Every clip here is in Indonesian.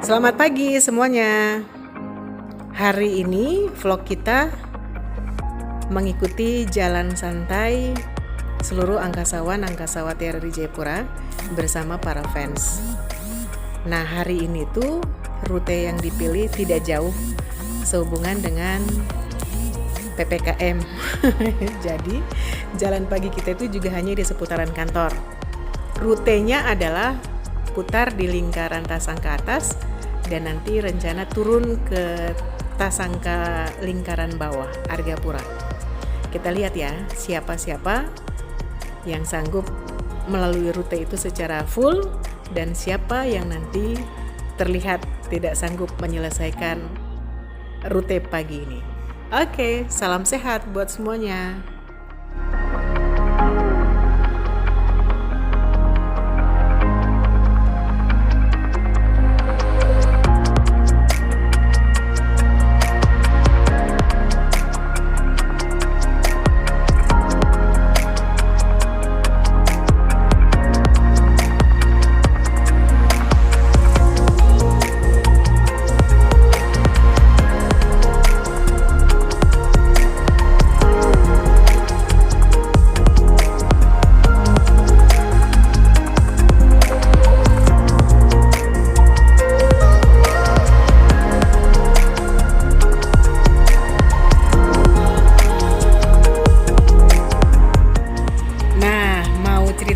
Selamat pagi semuanya. Hari ini vlog kita mengikuti jalan santai seluruh angkasawati RRI Jayapura bersama para fans. Nah, hari ini tuh rute yang dipilih tidak jauh sehubungan dengan PPKM. Jadi, jalan pagi kita itu juga hanya di seputaran kantor. Rutenya adalah putar di lingkaran Tasangka atas dan nanti rencana turun ke Tasangka lingkaran bawah Argapura. Kita lihat ya siapa-siapa yang sanggup melalui rute itu secara full dan siapa yang nanti terlihat tidak sanggup menyelesaikan rute pagi ini. Oke, salam sehat buat semuanya.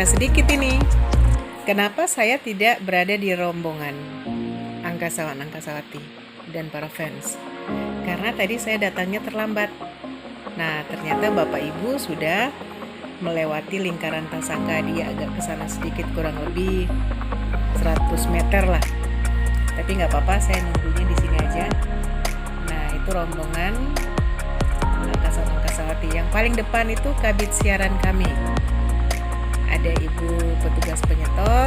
Sedikit ini, kenapa saya tidak berada di rombongan Angkasawati dan para fans? Karena tadi saya datangnya terlambat. Nah, ternyata Bapak Ibu sudah melewati lingkaran Tasangka. Dia agak ke sana sedikit, kurang lebih 100 meter lah. Tapi nggak apa-apa, saya nunggunya di sini aja. Nah, itu rombongan Angkasawati. Yang paling depan itu kabit siaran kami. Ada ibu petugas penyetor,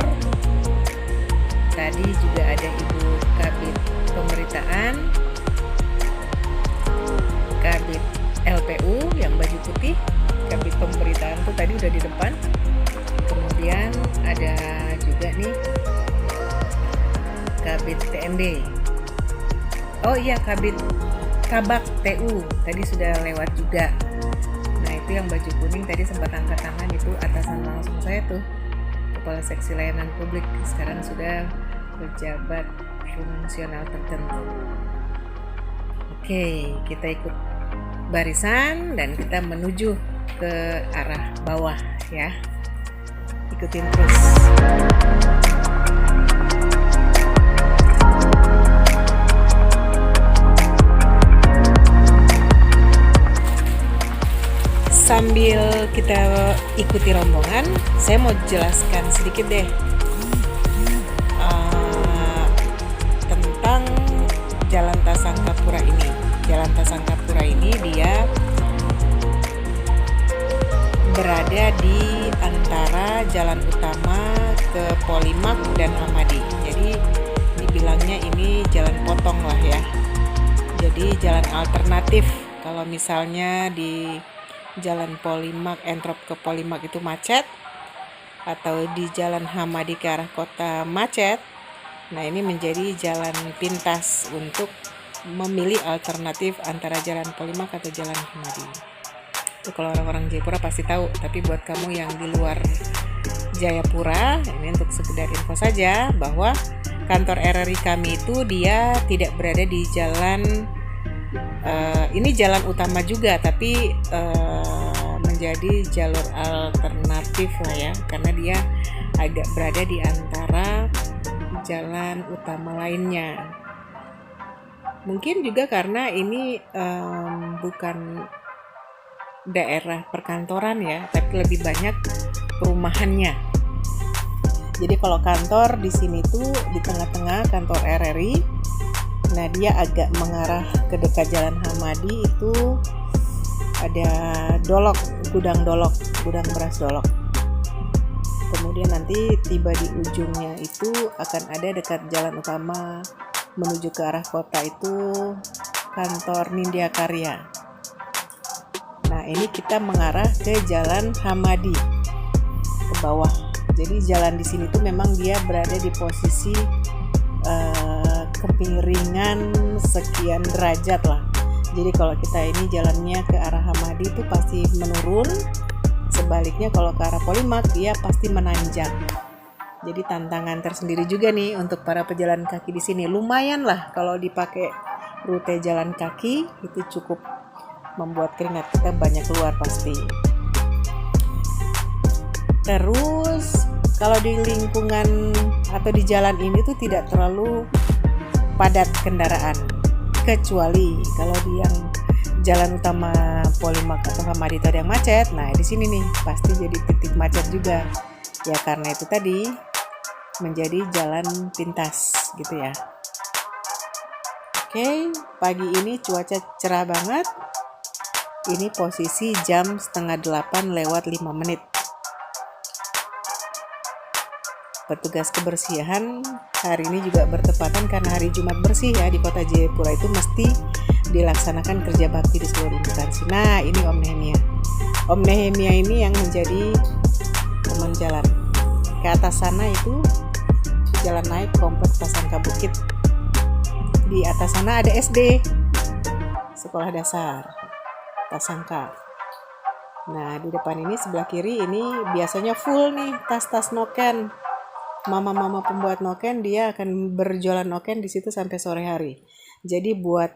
tadi juga ada ibu kabit pemberitaan, kabit LPU yang baju putih, kabit pemberitaan tuh tadi udah di depan. Kemudian ada juga nih kabit TND. Oh iya, kabak TU tadi sudah lewat juga. Itu yang baju kuning tadi sempat angkat tangan, itu atasan langsung saya tuh, kepala seksi layanan publik, sekarang sudah pejabat fungsional tertentu. Oke, kita ikut barisan dan kita menuju ke arah bawah ya, ikutin terus. Sambil kita ikuti rombongan, saya mau jelaskan sedikit deh tentang Jalan Tasangkapura ini. Jalan Tasangkapura ini dia berada di antara jalan utama ke Polimak dan Hamadi. Jadi dibilangnya ini jalan potong lah ya. Jadi jalan alternatif kalau misalnya di Jalan Polimak, Entrop ke Polimak itu macet, atau di Jalan Hamadi ke arah kota macet. Nah, ini menjadi jalan pintas untuk memilih alternatif antara Jalan Polimak atau Jalan Hamadi. Itu kalau orang-orang Jayapura pasti tahu, tapi buat kamu yang di luar Jayapura, ini untuk sekedar info saja bahwa kantor RRI kami itu dia tidak berada di jalan ini jalan utama juga, tapi menjadi jalur alternatif lah ya, karena dia agak berada di antara jalan utama lainnya. Mungkin juga karena ini bukan daerah perkantoran ya, tapi lebih banyak perumahannya. Jadi kalau kantor di sini tuh di tengah-tengah kantor RRI. Nah, dia agak mengarah ke dekat Jalan Hamadi itu ada gudang beras Dolok. Kemudian nanti tiba di ujungnya itu akan ada dekat jalan utama menuju ke arah kota itu kantor Nindya Karya. Nah, ini kita mengarah ke Jalan Hamadi ke bawah. Jadi jalan di sini tuh memang dia berada di posisi kemiringan sekian derajat lah. Jadi kalau kita ini jalannya ke arah Hamadi itu pasti menurun, sebaliknya kalau ke arah Polimak dia pasti menanjak. Jadi tantangan tersendiri juga nih untuk para pejalan kaki di sini. Lumayan lah kalau dipakai rute jalan kaki, itu cukup membuat keringat kita banyak keluar pasti. Terus kalau di lingkungan atau di jalan ini tuh tidak terlalu padat kendaraan, kecuali kalau di yang jalan utama Polimak atau Hamadi itu ada yang macet. Nah di sini nih pasti jadi titik macet juga ya, karena itu tadi menjadi jalan pintas gitu ya. Oke, pagi ini cuaca cerah banget. Ini posisi jam 7:30:05. Petugas kebersihan hari ini juga bertepatan karena hari Jumat bersih ya, di kota Jayapura itu mesti dilaksanakan kerja bakti di seluruh instansi. Nah ini Om Nehemia. Om Nehemia ini yang menjadi teman jalan. Ke atas sana itu jalan naik kompleks Tasangka Bukit. Di atas sana ada SD, sekolah dasar Tasangka. Nah di depan ini sebelah kiri ini biasanya full nih tas-tas noken. Mama-mama pembuat noken dia akan berjualan noken di situ sampai sore hari. Jadi buat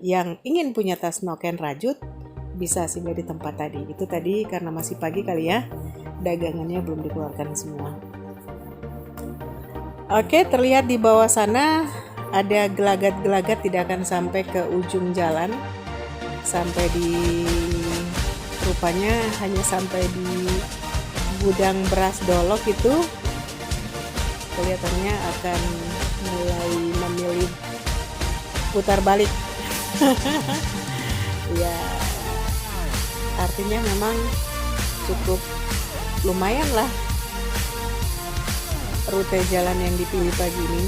yang ingin punya tas noken rajut bisa singgah di tempat tadi. Itu tadi karena masih pagi kali ya, dagangannya belum dikeluarkan semua. Oke, terlihat di bawah sana ada gelagat-gelagat, tidak akan sampai ke ujung jalan, sampai di rupanya hanya sampai di gudang beras Dolok itu. Kelihatannya akan mulai memilih putar balik. Ya, artinya memang cukup lumayan lah rute jalan yang dipilih pagi ini.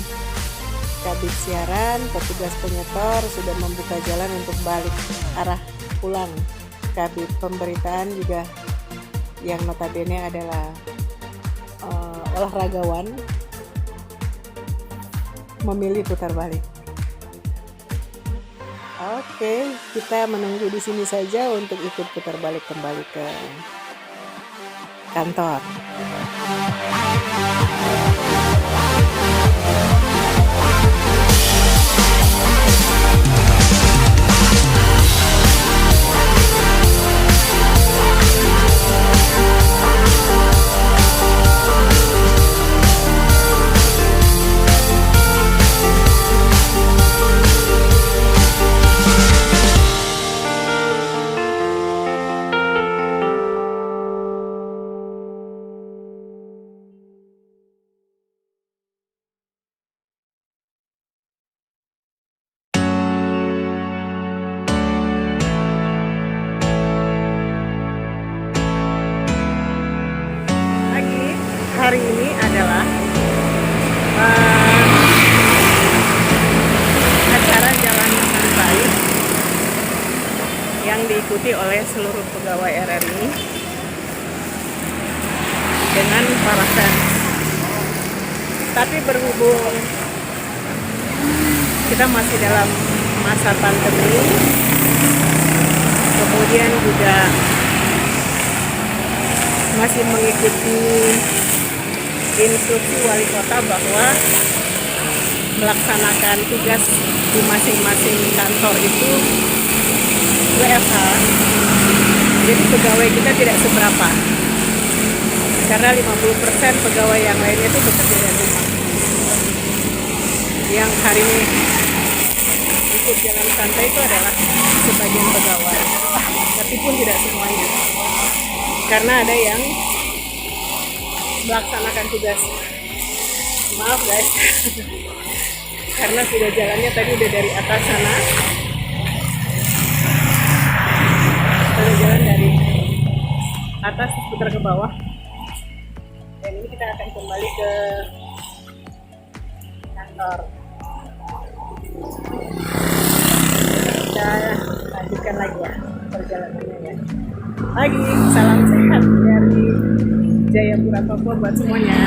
Kabit siaran, petugas penyetor sudah membuka jalan untuk balik arah pulang. Kabit pemberitaan juga yang notabene adalah olahragawan memilih putar balik. Oke, kita menunggu di sini saja untuk ikut putar balik kembali ke kantor. Hari ini adalah acara Jalan Santai yang diikuti oleh seluruh pegawai RRI dengan para fans. Tapi berhubung kita masih dalam masa pandemi, kemudian juga masih mengikuti instruksi wali kota bahwa melaksanakan tugas di masing-masing kantor itu WFH. Jadi pegawai kita tidak seberapa, karena 50% pegawai yang lainnya itu bekerja dari rumah. Yang hari ini ikut jalan santai itu adalah sebagian pegawai, tapi pun tidak semuanya, karena ada yang melaksanakan tugas. Maaf guys, karena sudah jalannya tadi udah dari atas sana, sudah jalan dari atas putar ke bawah, dan ini kita akan kembali ke kantor. Kita lanjutkan lagi ya perjalanannya ya. Lagi salam sehat dari Jayapura Papua buat semuanya.